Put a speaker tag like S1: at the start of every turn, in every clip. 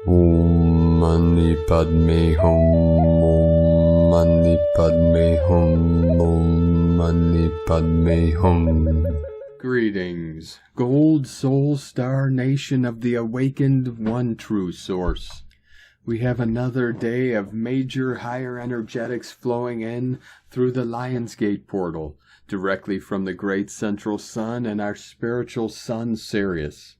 S1: Om Mani Padme Hum, Om Mani Padme Hum, Om Mani Padme Hum. Greetings, Gold Soul Star Nation of the Awakened One True Source. We have another day of major higher energetics flowing in through the Lionsgate portal, directly from the great central sun and our spiritual sun Sirius.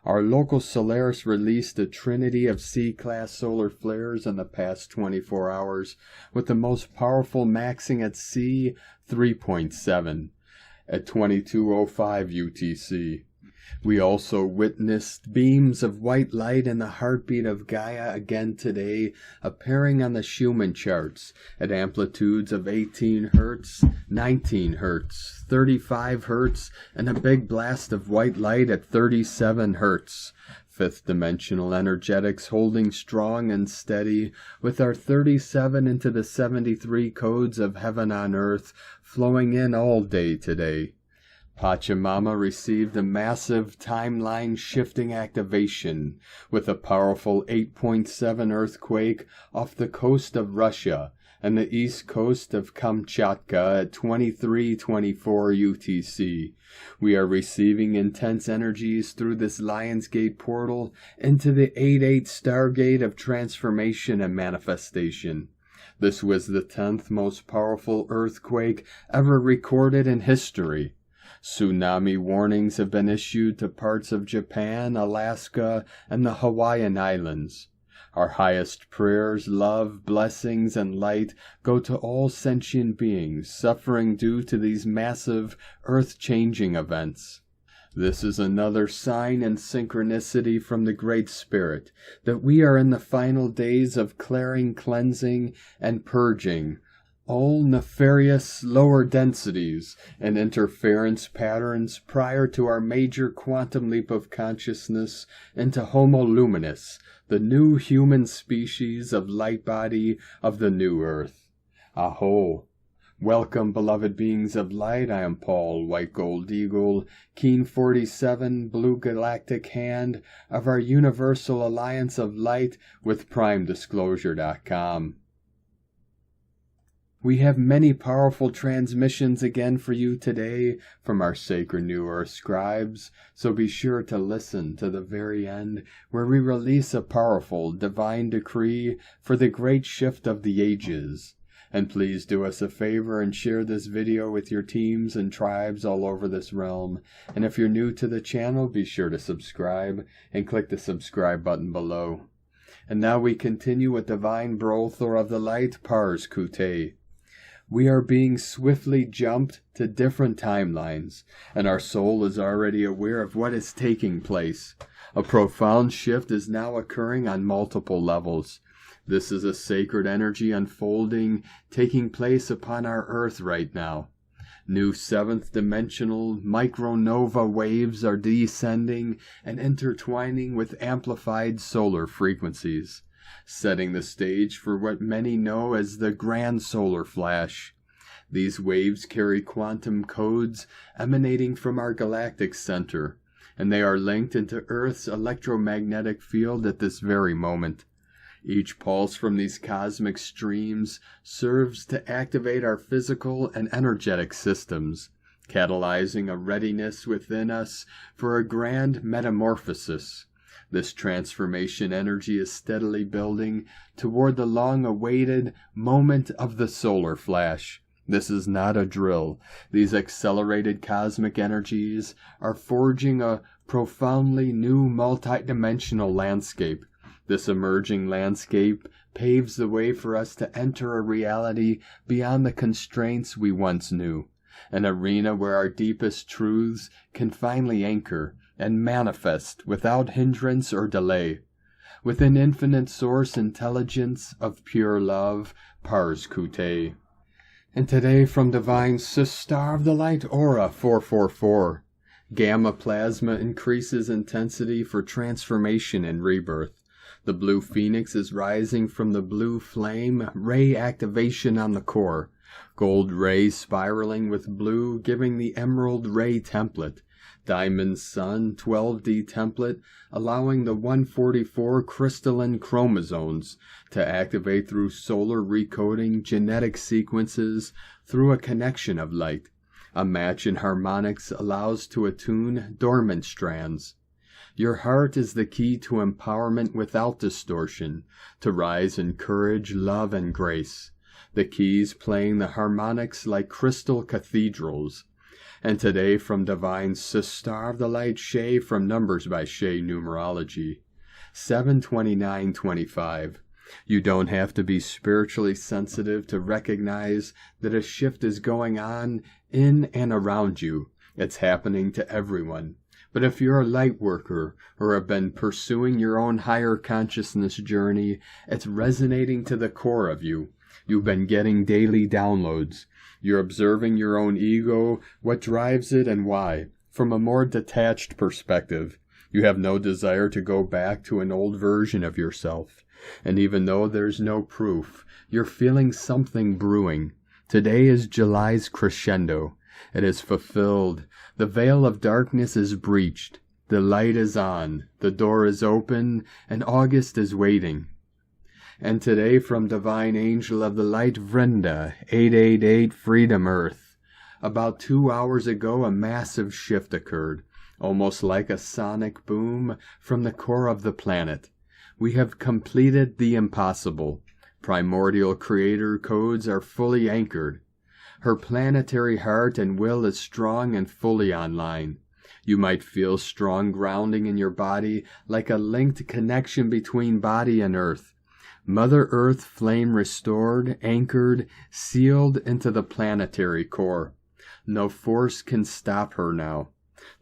S1: Our local Solaris released a trinity of C-class solar flares in the past 24 hours, with the most powerful maxing at C 3.7 at 22:05 UTC. We also witnessed beams of white light in the heartbeat of Gaia again today, appearing on the Schumann charts at amplitudes of 18 Hz, 19 Hz, 35 Hz, and a big blast of white light at 37 Hz. Fifth dimensional energetics holding strong and steady, with our 37 into the 73 codes of heaven on earth flowing in all day today. Pachamama received a massive timeline shifting activation with a powerful 8.7 earthquake off the coast of Russia and the east coast of Kamchatka at 23:24 UTC. We are receiving intense energies through this Lionsgate portal into the 8-8 Stargate of transformation and manifestation. This was the 10th most powerful earthquake ever recorded in history. Tsunami warnings have been issued to parts of Japan, Alaska, and the Hawaiian Islands. Our highest prayers, love, blessings, and light go to all sentient beings suffering due to these massive, earth-changing events. This is another sign and synchronicity from the Great Spirit that we are in the final days of clearing, cleansing, and purging all nefarious lower densities and interference patterns prior to our major quantum leap of consciousness into Homo Luminous, the new human species of light body of the new earth. A'ho. Welcome, beloved beings of light. I am Paul, White Gold Eagle, Keen 47, Blue Galactic Hand of our Universal Alliance of Light with PrimeDisclosure.com. We have many powerful transmissions again for you today from our sacred New Earth scribes, so be sure to listen to the very end where we release a powerful divine decree for the great shift of the ages. And please do us a favor and share this video with your teams and tribes all over this realm. And if you're new to the channel, be sure to subscribe and click the subscribe button below. And now we continue with Divine Brothor of the Light, Pars Kute. We are being swiftly jumped to different timelines, and our soul is already aware of what is taking place. A profound shift is now occurring on multiple levels. This is a sacred energy unfolding, taking place upon our earth right now. New seventh dimensional micronova waves are descending and intertwining with amplified solar frequencies, setting the stage for what many know as the Grand Solar Flash. These waves carry quantum codes emanating from our galactic center, and they are linked into Earth's electromagnetic field at this very moment. Each pulse from these cosmic streams serves to activate our physical and energetic systems, catalyzing a readiness within us for a grand metamorphosis. This transformation energy is steadily building toward the long-awaited moment of the solar flash. This is not a drill. These accelerated cosmic energies are forging a profoundly new multidimensional landscape. This emerging landscape paves the way for us to enter a reality beyond the constraints we once knew, an arena where our deepest truths can finally anchor and manifest without hindrance or delay. With an infinite source intelligence of pure love, Pars Kute. And today from Divine Star of the Light Aura 444, Gamma Plasma increases intensity for transformation and rebirth. The blue phoenix is rising from the blue flame, ray activation on the core. Gold ray spiraling with blue, giving the emerald ray template. Diamond Sun 12D template, allowing the 144 crystalline chromosomes to activate through solar recoding genetic sequences through a connection of light. A match in harmonics allows to attune dormant strands. Your heart is the key to empowerment without distortion, to rise in courage, love, and grace. The keys playing the harmonics like crystal cathedrals. And today from Divine Star of the Light Shay from Numbers by Shay Numerology. 7/29/25. You don't have to be spiritually sensitive to recognize that a shift is going on in and around you. It's happening to everyone. But if you're a light worker or have been pursuing your own higher consciousness journey, it's resonating to the core of you. You've been getting daily downloads. You're observing your own ego, what drives it and why, from a more detached perspective. You have no desire to go back to an old version of yourself. And even though there's no proof, you're feeling something brewing. Today is July's crescendo. It is fulfilled. The veil of darkness is breached. The light is on. The door is open, and August is waiting. And today from Divine Angel of the Light Vrinda, 888 Freedom Earth. About 2 hours ago a massive shift occurred, almost like a sonic boom from the core of the planet. We have completed the impossible. Primordial creator codes are fully anchored. Her planetary heart and will is strong and fully online. You might feel strong grounding in your body, like a linked connection between body and earth. Mother Earth flame restored, anchored, sealed into the planetary core. No force can stop her now.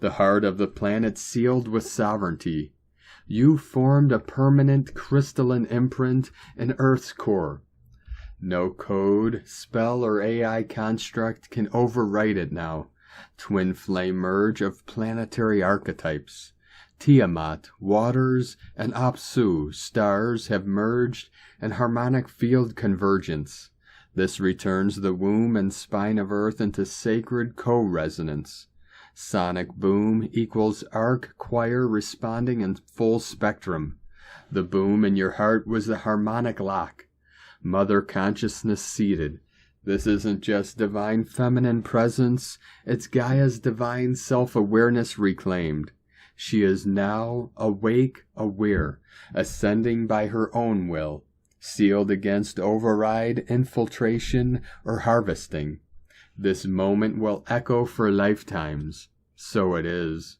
S1: The heart of the planet sealed with sovereignty. You formed a permanent crystalline imprint in Earth's core. No code, spell, or AI construct can overwrite it now. Twin flame merge of planetary archetypes. Tiamat, waters, and Apsu, stars, have merged in harmonic field convergence. This returns the womb and spine of Earth into sacred co-resonance. Sonic boom equals arc choir responding in full spectrum. The boom in your heart was the harmonic lock. Mother consciousness seated. This isn't just divine feminine presence, it's Gaia's divine self-awareness reclaimed. She is now awake, aware, ascending by her own will, sealed against override, infiltration, or harvesting. This moment will echo for lifetimes. So it is.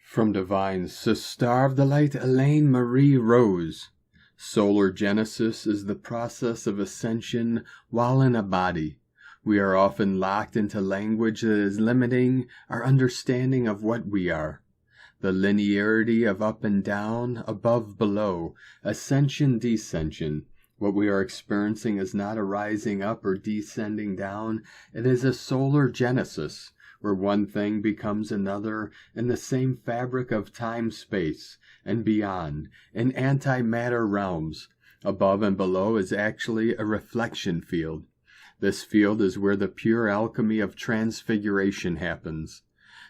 S1: From Divine Star of the Light, Elaine Marie Rose. Solar genesis is the process of ascension while in a body. We are often locked into language that is limiting our understanding of what we are. The linearity of up and down, above, below, ascension, descension. What we are experiencing is not a rising up or descending down. It is a solar genesis, where one thing becomes another in the same fabric of time-space and beyond, in antimatter realms. Above and below is actually a reflection field. This field is where the pure alchemy of transfiguration happens.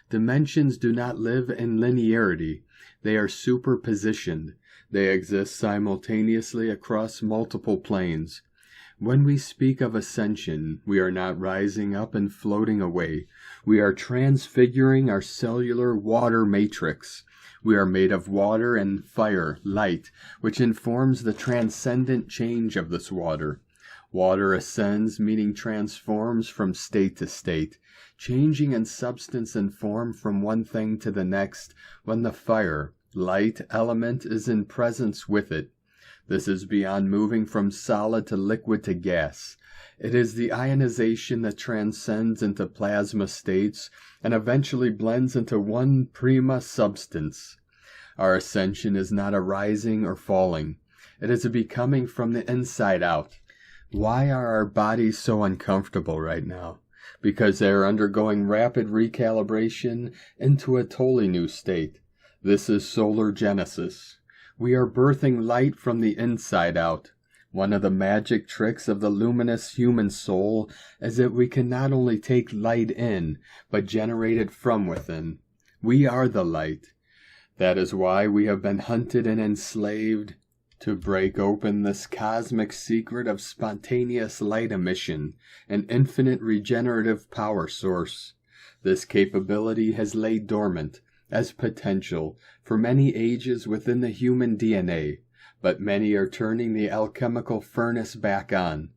S1: Dimensions do not live in linearity. They are superpositioned. They exist simultaneously across multiple planes. When we speak of ascension, we are not rising up and floating away. We are transfiguring our cellular water matrix. We are made of water and fire, light, which informs the transcendent change of this water. Water ascends, meaning transforms from state to state, changing in substance and form from one thing to the next when the fire, light element is in presence with it. This is beyond moving from solid to liquid to gas. It is the ionization that transcends into plasma states and eventually blends into one prima substance. Our ascension is not a rising or falling. It is a becoming from the inside out. Why are our bodies so uncomfortable right now? Because they are undergoing rapid recalibration into a totally new state. This is solar genesis. We are birthing light from the inside out. One of the magic tricks of the luminous human soul is that we can not only take light in, but generate it from within. We are the light. That is why we have been hunted and enslaved, to break open this cosmic secret of spontaneous light emission, an infinite regenerative power source. This capability has laid dormant, as potential, for many ages within the human DNA, but many are turning the alchemical furnace back on.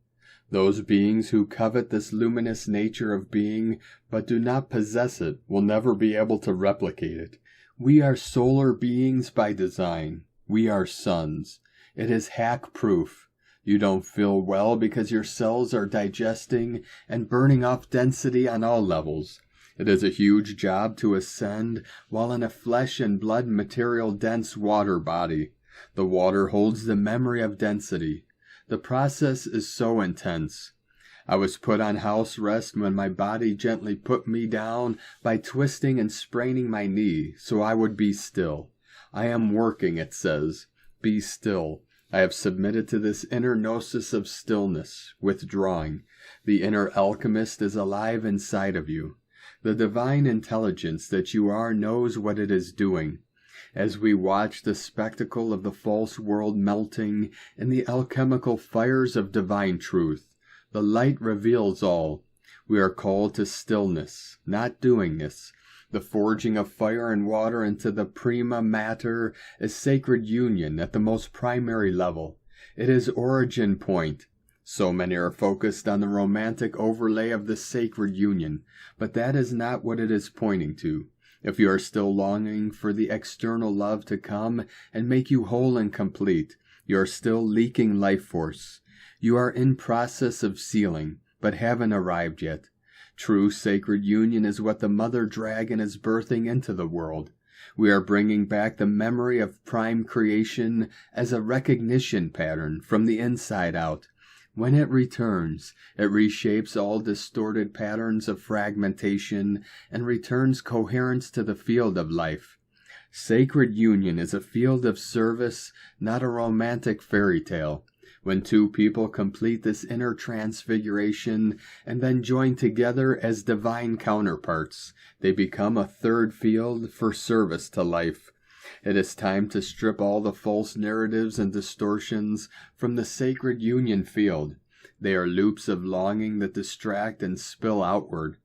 S1: Those beings who covet this luminous nature of being, but do not possess it, will never be able to replicate it. We are solar beings by design. We are suns. It is hack-proof. You don't feel well because your cells are digesting and burning off density on all levels. It is a huge job to ascend while in a flesh and blood material dense water body. The water holds the memory of density. The process is so intense. I was put on house arrest when my body gently put me down by twisting and spraining my knee so I would be still. I am working, it says. Be still. I have submitted to this inner gnosis of stillness, withdrawing. The inner alchemist is alive inside of you. The divine intelligence that you are knows what it is doing. As we watch the spectacle of the false world melting in the alchemical fires of divine truth, the light reveals all. We are called to stillness, not doingness. The forging of fire and water into the prima mater is sacred union at the most primary level. It is origin point. So many are focused on the romantic overlay of the sacred union, but that is not what it is pointing to. If you are still longing for the external love to come and make you whole and complete, you are still leaking life force. You are in process of sealing, but haven't arrived yet. True sacred union is what the mother dragon is birthing into the world. We are bringing back the memory of prime creation as a recognition pattern from the inside out. When it returns, it reshapes all distorted patterns of fragmentation and returns coherence to the field of life. Sacred union is a field of service, not a romantic fairy tale. When two people complete this inner transfiguration and then join together as divine counterparts, they become a third field for service to life. It is time to strip all the false narratives and distortions from the sacred union field. They are loops of longing that distract and spill outward.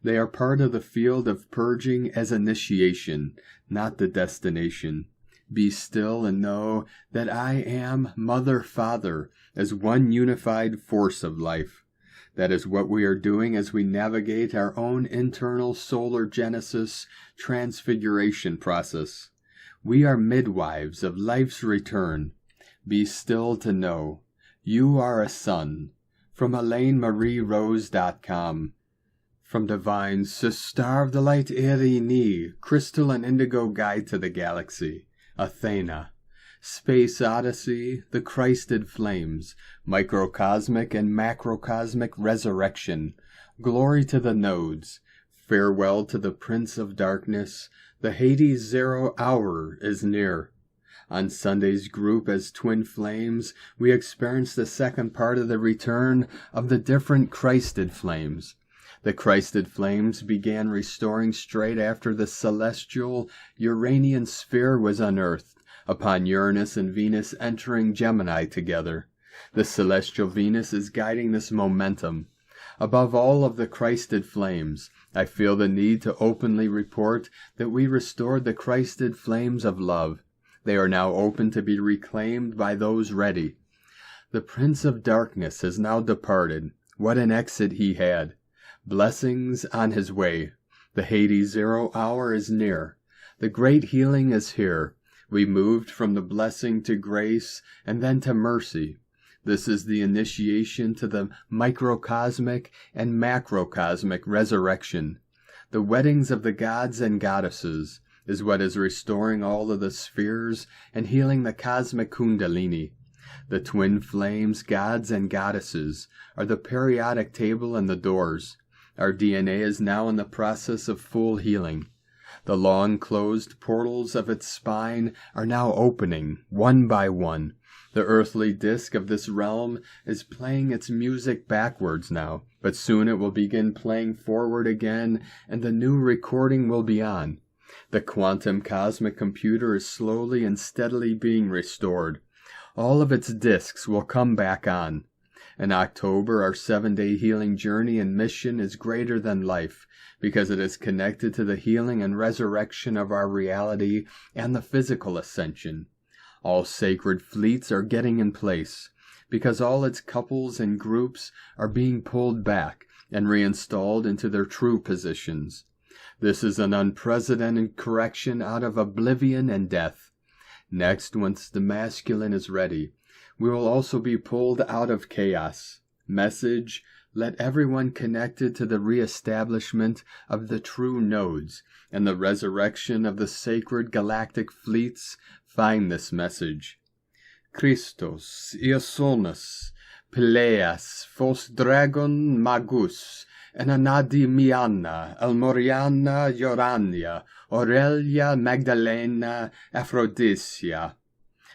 S1: They are part of the field of purging as initiation, not the destination. Be still and know that I am Mother Father as one unified force of life. That is what we are doing as we navigate our own internal solar genesis transfiguration process. We are midwives of life's return. Be still to know you are a sun. From ElaineMarieRose.com. From Divine Star of the Light Irini, Crystal and Indigo Guide to the Galaxy. Athena. Space Odyssey, The Christed Flames, Microcosmic and Macrocosmic Resurrection, Glory to the Nodes, Farewell to the Prince of Darkness, the Hades 0 hour is near. On Sunday's group as Twin Flames, we experience the second part of the return of the different Christed Flames. The Christed Flames began restoring straight after the celestial Uranian sphere was unearthed, upon Uranus and Venus entering Gemini together. The celestial Venus is guiding this momentum. Above all of the Christed Flames, I feel the need to openly report that we restored the Christed Flames of love. They are now open to be reclaimed by those ready. The Prince of Darkness has now departed. What an exit he had. Blessings on his way. The Hades 0 hour is near. The great healing is here. We moved from the blessing to grace and then to mercy. This is the initiation to the microcosmic and macrocosmic resurrection. The weddings of the gods and goddesses is what is restoring all of the spheres and healing the cosmic Kundalini. The twin flames, gods and goddesses, are the periodic table and the doors. Our DNA is now in the process of full healing. The long closed portals of its spine are now opening, one by one. The earthly disk of this realm is playing its music backwards now, but soon it will begin playing forward again, and the new recording will be on. The quantum cosmic computer is slowly and steadily being restored. All of its disks will come back on. In October, our 7-day healing journey and mission is greater than life, because it is connected to the healing and resurrection of our reality and the physical ascension. All sacred fleets are getting in place, because all its couples and groups are being pulled back and reinstalled into their true positions. This is an unprecedented correction out of oblivion and death. Next, once the masculine is ready, we will also be pulled out of chaos. Message: let everyone connected to the reestablishment of the true nodes and the resurrection of the sacred galactic fleets find this message. Christos, Iosonus, Peleas, Phos Dragon Magus, Enanadimiana, Elmoriana, Yorania, Aurelia, Magdalena, Aphrodisia.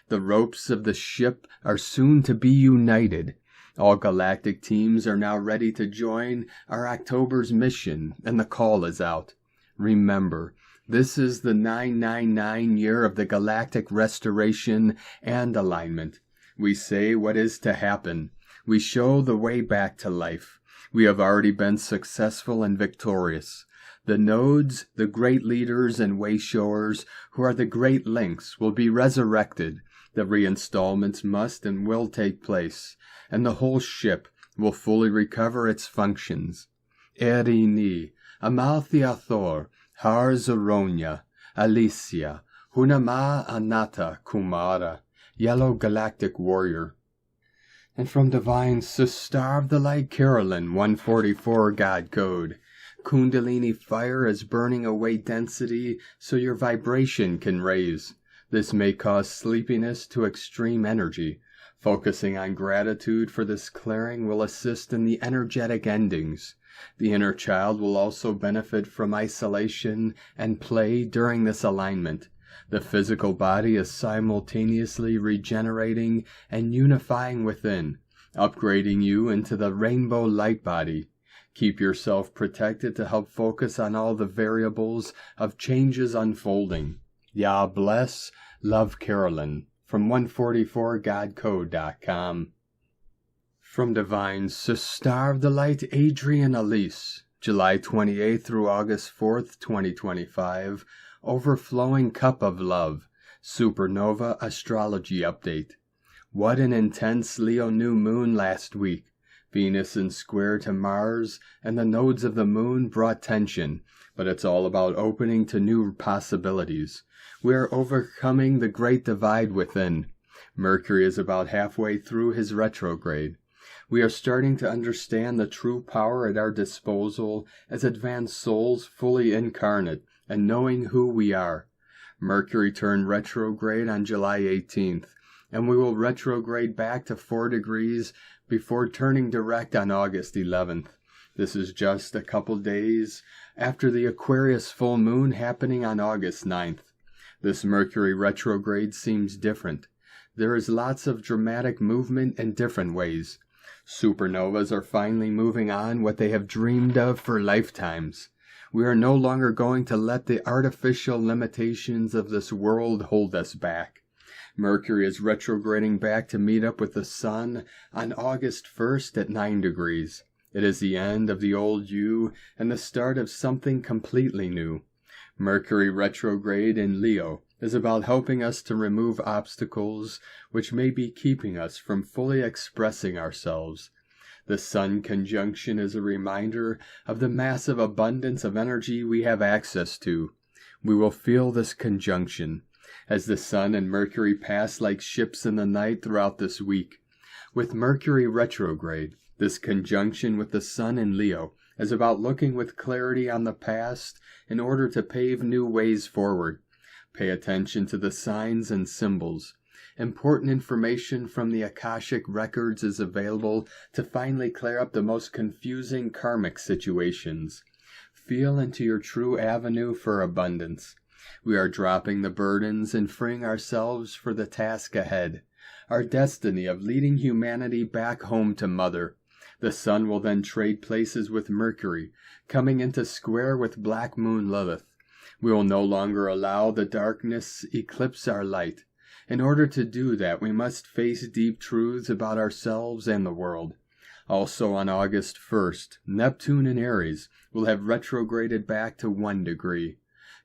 S1: The ropes of the ship are soon to be united. All galactic teams are now ready to join our October's mission, and the call is out. Remember, this is the 999 year of the galactic restoration and alignment. We say what is to happen. We show the way back to life. We have already been successful and victorious. The nodes, the great leaders and way-showers, who are the great links, will be resurrected. The reinstallments must and will take place, and the whole ship will fully recover its functions. Erini, Amalthea Thor, Har Zoronia, Alicia, Hunama Anata Kumara, Yellow Galactic Warrior. And from Divine Sister of the Light Carolyn, 144 God Code. Kundalini fire is burning away density so your vibration can raise. This may cause sleepiness to extreme energy. Focusing on gratitude for this clearing will assist in the energetic endings. The inner child will also benefit from isolation and play during this alignment. The physical body is simultaneously regenerating and unifying within, upgrading you into the rainbow light body. Keep yourself protected to help focus on all the variables of changes unfolding. Yah bless, love Carolyn, from 144godcode.com. From Divine Sister of the Light Adrian Elise, July 28th through August 4th, 2025, Overflowing Cup of Love, Supernova Astrology Update. What an intense Leo new moon last week. Venus in square to Mars and the nodes of the moon brought tension, but it's all about opening to new possibilities. We are overcoming the great divide within. Mercury is about halfway through his retrograde. We are starting to understand the true power at our disposal as advanced souls fully incarnate and knowing who we are. Mercury turned retrograde on July 18th, and we will retrograde back to 4 degrees before turning direct on August 11th. This is just a couple days after the Aquarius full moon happening on August 9th. This Mercury retrograde seems different. There is lots of dramatic movement in different ways. Supernovas are finally moving on what they have dreamed of for lifetimes. We are no longer going to let the artificial limitations of this world hold us back. Mercury is retrograding back to meet up with the Sun on August 1st at 9 degrees. It is the end of the old you and the start of something completely new. Mercury retrograde in Leo is about helping us to remove obstacles which may be keeping us from fully expressing ourselves. The Sun conjunction is a reminder of the massive abundance of energy we have access to. We will feel this conjunction as the Sun and Mercury pass like ships in the night throughout this week. With Mercury retrograde, this conjunction with the Sun in Leo is about looking with clarity on the past in order to pave new ways forward. Pay attention to the signs and symbols. Important information from the Akashic records is available to finally clear up the most confusing karmic situations. Feel into your true avenue for abundance. We are dropping the burdens and freeing ourselves for the task ahead, our destiny of leading humanity back home to Mother. The Sun will then trade places with Mercury, coming into square with Black Moon Lilith. We will no longer allow the darkness eclipse our light. In order to do that, we must face deep truths about ourselves and the world. Also on August 1st, Neptune in Aries will have retrograded back to 1 degree,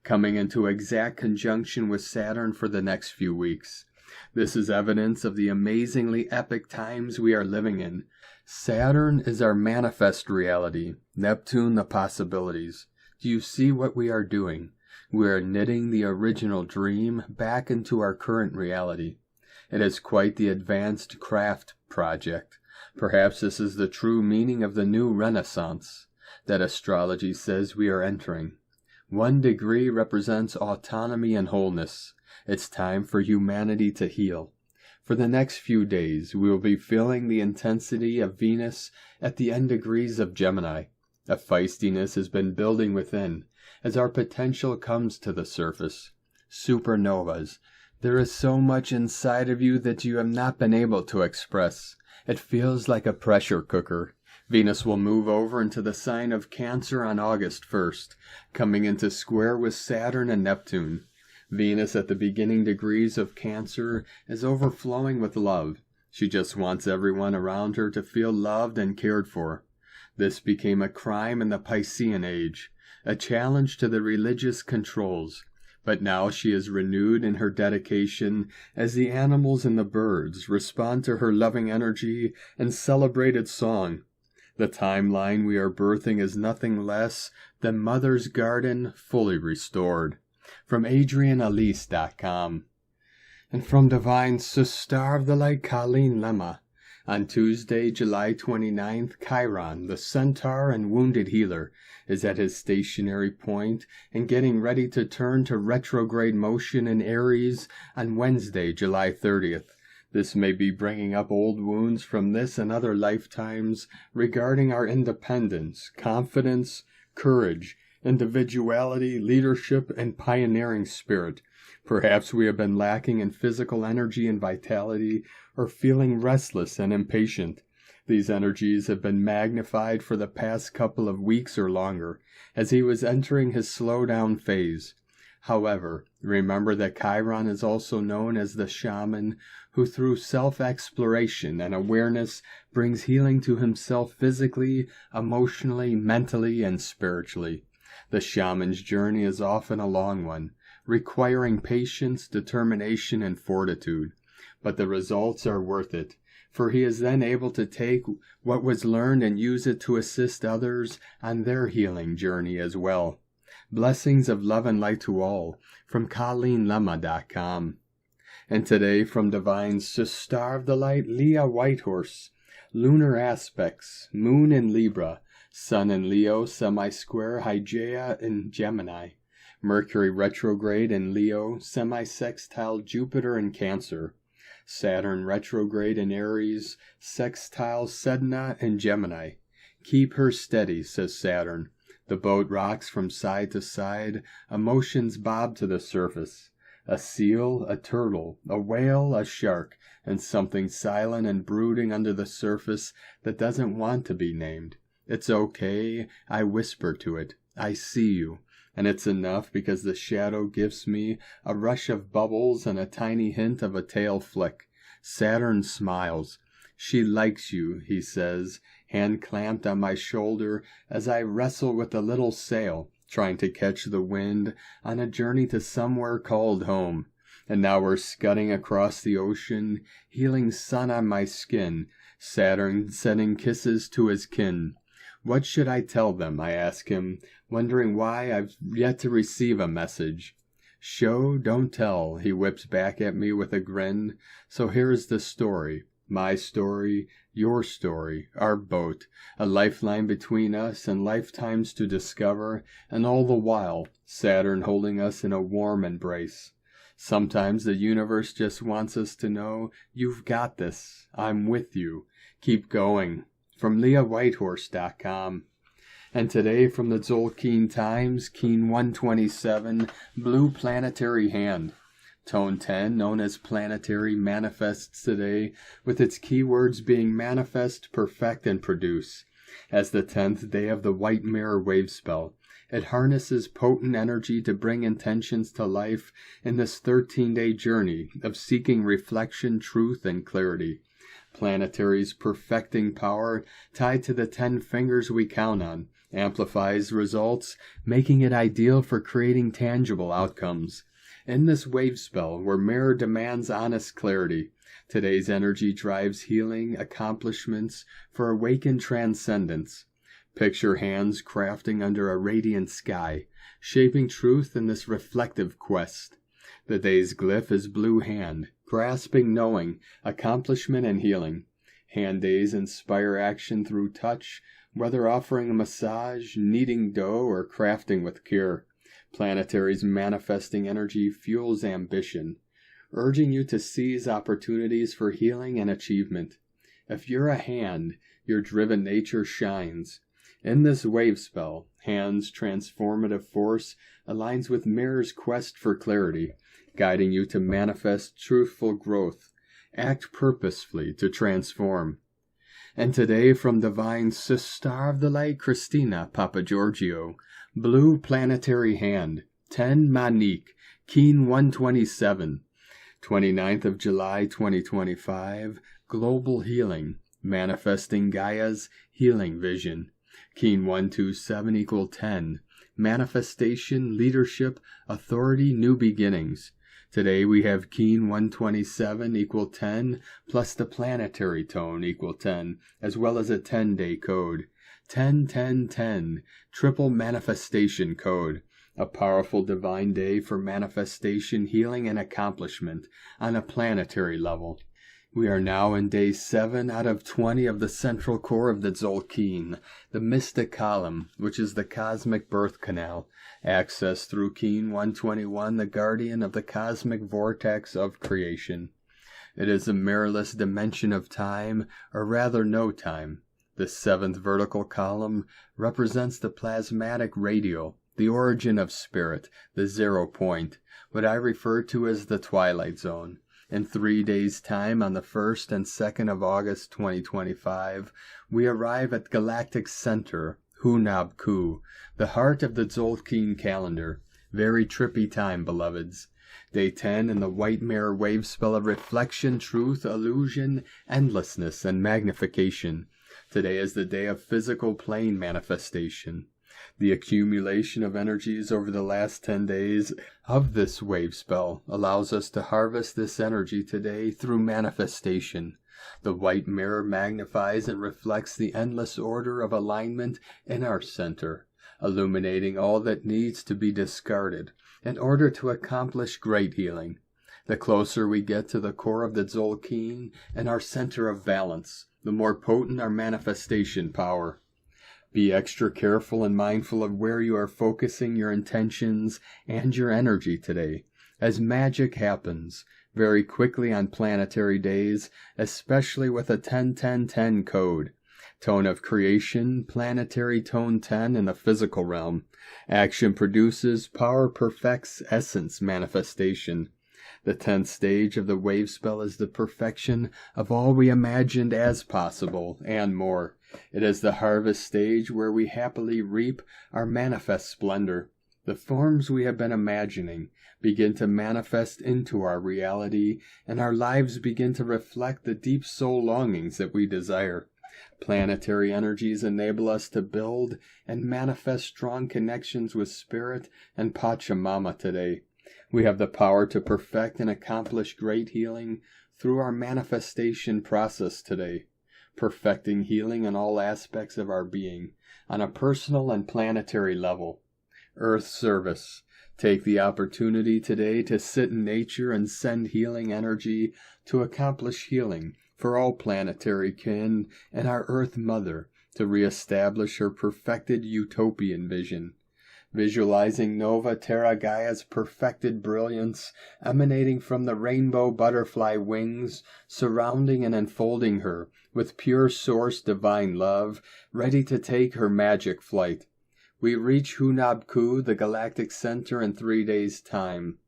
S1: coming into exact conjunction with Saturn for the next few weeks. This is evidence of the amazingly epic times we are living in. Saturn is our manifest reality, Neptune the possibilities. Do you see what we are doing? We are knitting the original dream back into our current reality. It is quite the advanced craft project. Perhaps this is the true meaning of the new Renaissance that astrology says we are entering. 1 degree represents autonomy and wholeness. It's time for humanity to heal. For the next few days, we will be feeling the intensity of Venus at the end degrees of Gemini. A feistiness has been building within as our potential comes to the surface. Supernovas. There is so much inside of you that you have not been able to express. It feels like a pressure cooker. Venus will move over into the sign of Cancer on August 1st, coming into square with Saturn and Neptune. Venus at the beginning degrees of Cancer is overflowing with love. She just wants everyone around her to feel loved and cared for. This became a crime in the Piscean age, a challenge to the religious controls. But now she is renewed in her dedication as the animals and the birds respond to her loving energy and celebrated song. The timeline we are birthing is nothing less than Mother's Garden fully restored. From AdrianAlise.com. And from Divine Star of the Light Colleen Lemma. On Tuesday, July 29th, Chiron, the centaur and wounded healer, is at his stationary point and getting ready to turn to retrograde motion in Aries on Wednesday, July 30th. This may be bringing up old wounds from this and other lifetimes regarding our independence, confidence, courage, individuality, leadership, and pioneering spirit. Perhaps we have been lacking in physical energy and vitality, or feeling restless and impatient. These energies have been magnified for the past couple of weeks or longer, as he was entering his slow-down phase. However, remember that Chiron is also known as the shaman, who through self-exploration and awareness brings healing to himself physically, emotionally, mentally, and spiritually. The shaman's journey is often a long one, requiring patience, determination, and fortitude. But the results are worth it, for he is then able to take what was learned and use it to assist others on their healing journey as well. Blessings of love and light to all, from ColleenLemma.com. And today from Divine Star of the Light, Leah Whitehorse. Lunar aspects, Moon in Libra, Sun in Leo, semi-square, Hygeia in Gemini. Mercury retrograde in Leo, semi-sextile Jupiter in Cancer. Saturn retrograde in Aries, sextile Sedna in Gemini. Keep her steady, says Saturn. The boat rocks from side to side, emotions bob to the surface. A seal, a turtle, a whale, a shark, and something silent and brooding under the surface that doesn't want to be named. It's okay, I whisper to it. I see you. And it's enough because the shadow gives me a rush of bubbles and a tiny hint of a tail flick. Saturn smiles. She likes you, he says, hand clamped on my shoulder as I wrestle with the little sail, trying to catch the wind on a journey to somewhere called home. And now we're scudding across the ocean, healing sun on my skin, Saturn sending kisses to his kin. What should I tell them, I ask him, wondering why I've yet to receive a message. Show, don't tell, he whips back at me with a grin. So here is the story, my story, your story, our boat, a lifeline between us and lifetimes to discover, and all the while, Saturn holding us in a warm embrace. Sometimes the universe just wants us to know, you've got this, I'm with you, keep going. From LeahWhitehorse.com. And today from the Tzolk'in Times, Keen 127, Blue Planetary Hand. Tone 10, known as Planetary, manifests today, with its keywords being manifest, perfect, and produce. As the 10th day of the White Mirror wave spell, It harnesses potent energy to bring intentions to life in this 13-day journey of seeking reflection, truth, and clarity. Planetary's perfecting power, tied to the 10 fingers we count on, amplifies results, making it ideal for creating tangible outcomes. In this wave spell, where mirror demands honest clarity, today's energy drives healing, accomplishments for awakened transcendence. Picture hands crafting under a radiant sky, shaping truth in this reflective quest. The day's glyph is blue hand, grasping knowing, accomplishment, and healing. Hand days inspire action through touch, whether offering a massage, kneading dough, or crafting with care. Planetary's manifesting energy fuels ambition, urging you to seize opportunities for healing and achievement. If you're a hand, your driven nature shines. In this wave spell, Hand's transformative force aligns with Mirror's quest for clarity, guiding you to manifest truthful growth, act purposefully to transform. And today, from Divine Sister of the Light Christina Papagiorgio, Blue Planetary Hand, 10 Manique, Keen 127, 29th of July 2025, Global Healing, Manifesting Gaia's Healing Vision. Keen 127 equal 10, Manifestation, Leadership, Authority, New Beginnings. Today we have Keen 127 equal 10 plus the planetary tone equal 10, as well as a 10-day code. 10-10-10, triple manifestation code. A powerful divine day for manifestation, healing, and accomplishment on a planetary level. We are now in day 7 out of 20 of the central core of the Tzolk'in, the mystic column, which is the cosmic birth canal, accessed through Keen 121, the guardian of the cosmic vortex of creation. It is a mirrorless dimension of time, or rather no time. The 7th vertical column represents the plasmatic radial, the origin of spirit, the 0 point, what I refer to as the twilight zone. In 3 days' time, on the 1st and 2nd of August 2025, we arrive at Galactic Center, Hunab Ku, the heart of the Tzolk'in calendar. Very trippy time, beloveds. Day 10 in the white mirror wave spell of reflection, truth, illusion, endlessness, and magnification. Today is the day of physical plane manifestation. The accumulation of energies over the last 10 days of this wave spell allows us to harvest this energy today through manifestation. The white mirror magnifies and reflects the endless order of alignment in our center, illuminating all that needs to be discarded in order to accomplish great healing. The closer we get to the core of the Tzolk'in and our center of balance, the more potent our manifestation power. Be extra careful and mindful of where you are focusing your intentions and your energy today, as magic happens very quickly on planetary days, especially with a 10-10-10 code. Tone of creation, planetary tone 10 in the physical realm. Action produces, power perfects, essence manifestation. The 10th stage of the wave spell is the perfection of all we imagined as possible, and more. It is the harvest stage where we happily reap our manifest splendor. The forms we have been imagining begin to manifest into our reality, and our lives begin to reflect the deep soul longings that we desire. Planetary energies enable us to build and manifest strong connections with Spirit and Pachamama today. We have the power to perfect and accomplish great healing through our manifestation process today, perfecting healing in all aspects of our being, on a personal and planetary level. Earth service. Take the opportunity today to sit in nature and send healing energy to accomplish healing for all planetary kin and our Earth Mother to reestablish her perfected utopian vision. Visualizing Nova Terra Gaia's perfected brilliance emanating from the rainbow butterfly wings, surrounding and enfolding her with pure source divine love, ready to take her magic flight. We reach Hunab Ku, the galactic center, in 3 days' time.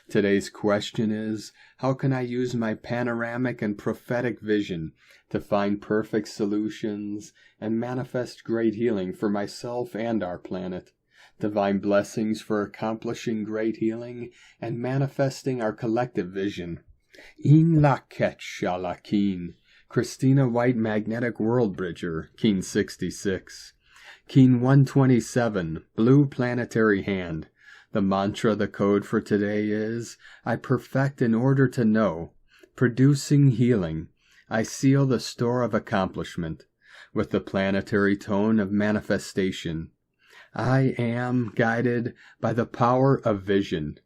S1: Today's question is, how can I use my panoramic and prophetic vision to find perfect solutions and manifest great healing for myself and our planet? divine blessings for accomplishing great healing and manifesting our collective vision. In la ketch a la keen, Christina White Magnetic World Bridger, Keen 66. Keen 127, Blue Planetary Hand. The mantra, the code for today is, I perfect in order to know. Producing healing, I seal the store of accomplishment. With the planetary tone of manifestation. I am guided by the power of vision.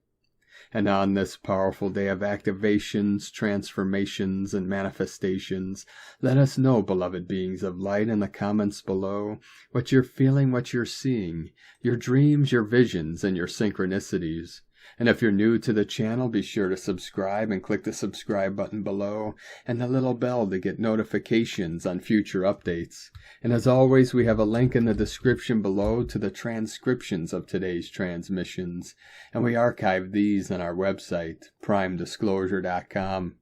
S1: And on this powerful day of activations, transformations, and manifestations, let us know, beloved beings of light, in the comments below, what you're feeling, what you're seeing, your dreams, your visions, and your synchronicities. And if you're new to the channel, be sure to subscribe and click the subscribe button below and the little bell to get notifications on future updates. And as always, we have a link in the description below to the transcriptions of today's transmissions, and we archive these on our website, primedisclosure.com.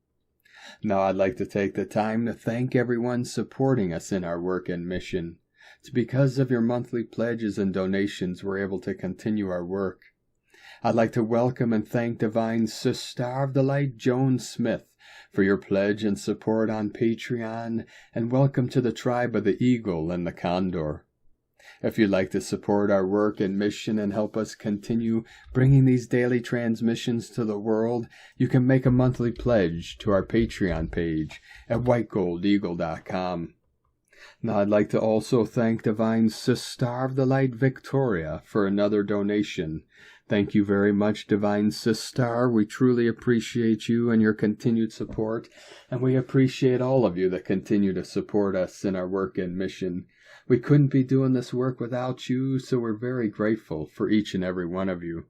S1: Now I'd like to take the time to thank everyone supporting us in our work and mission. It's because of your monthly pledges and donations we're able to continue our work. I'd like to welcome and thank Divine Sister of the Light Joan Smith for your pledge and support on Patreon, and welcome to the tribe of the Eagle and the Condor. If you'd like to support our work and mission and help us continue bringing these daily transmissions to the world, you can make a monthly pledge to our Patreon page at whitegoldeagle.com. Now I'd like to also thank Divine Sister of the Light Victoria for another donation. Thank you very much, Divine Sister. We truly appreciate you and your continued support, and we appreciate all of you that continue to support us in our work and mission. We couldn't be doing this work without you, so we're very grateful for each and every one of you.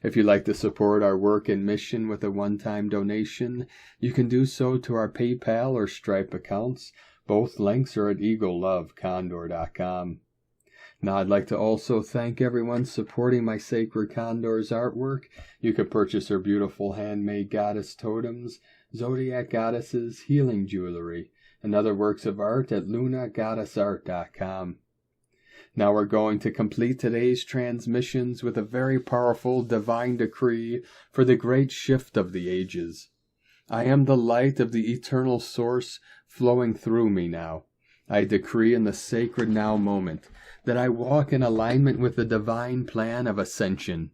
S1: If you'd like to support our work and mission with a one-time donation, you can do so to our PayPal or Stripe accounts. Both links are at eaglelovecondor.com. Now I'd like to also thank everyone supporting my Sacred Condor's artwork. You can purchase her beautiful handmade goddess totems, zodiac goddesses, healing jewelry, and other works of art at lunagoddessart.com. Now we're going to complete today's transmissions with a very powerful divine decree for the great shift of the ages. I am the light of the eternal source flowing through me now. I decree in the sacred now moment that I walk in alignment with the divine plan of ascension.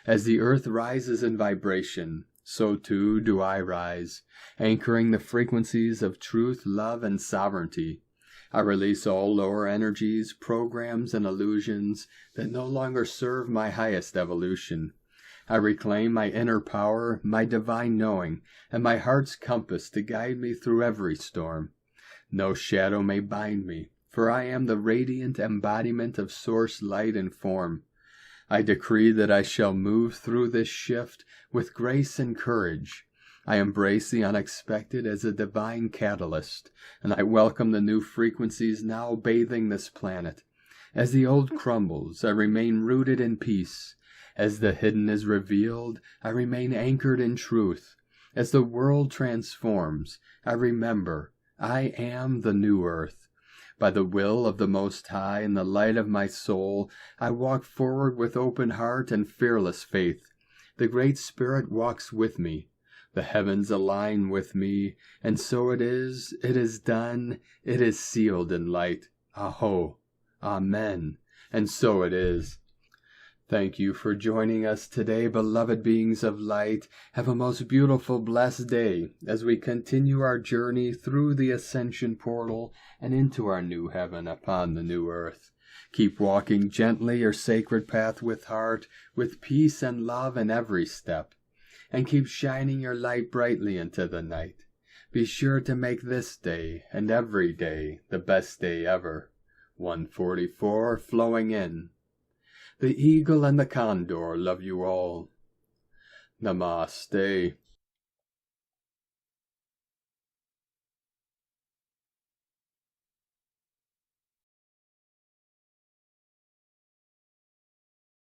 S1: As the earth rises in vibration, so too do I rise, anchoring the frequencies of truth, love, and sovereignty. I release all lower energies, programs, and illusions that no longer serve my highest evolution. I reclaim my inner power, my divine knowing, and my heart's compass to guide me through every storm. No shadow may bind me, for I am the radiant embodiment of source light and form. I decree that I shall move through this shift with grace and courage. I embrace the unexpected as a divine catalyst, and I welcome the new frequencies now bathing this planet. As the old crumbles, I remain rooted in peace. As the hidden is revealed, I remain anchored in truth. As the world transforms, I remember I am the new earth. By the will of the Most High and the light of my soul, I walk forward with open heart and fearless faith. The Great Spirit walks with me. The heavens align with me, and so it is done, it is sealed in light. A'ho, Amen, and so it is. Thank you for joining us today, beloved beings of light. Have a most beautiful, blessed day as we continue our journey through the ascension portal and into our new heaven upon the new earth. Keep walking gently your sacred path with heart, with peace and love in every step, and keep shining your light brightly into the night. Be sure to make this day and every day the best day ever. 144 flowing in. The Eagle and the Condor love you all. Namaste.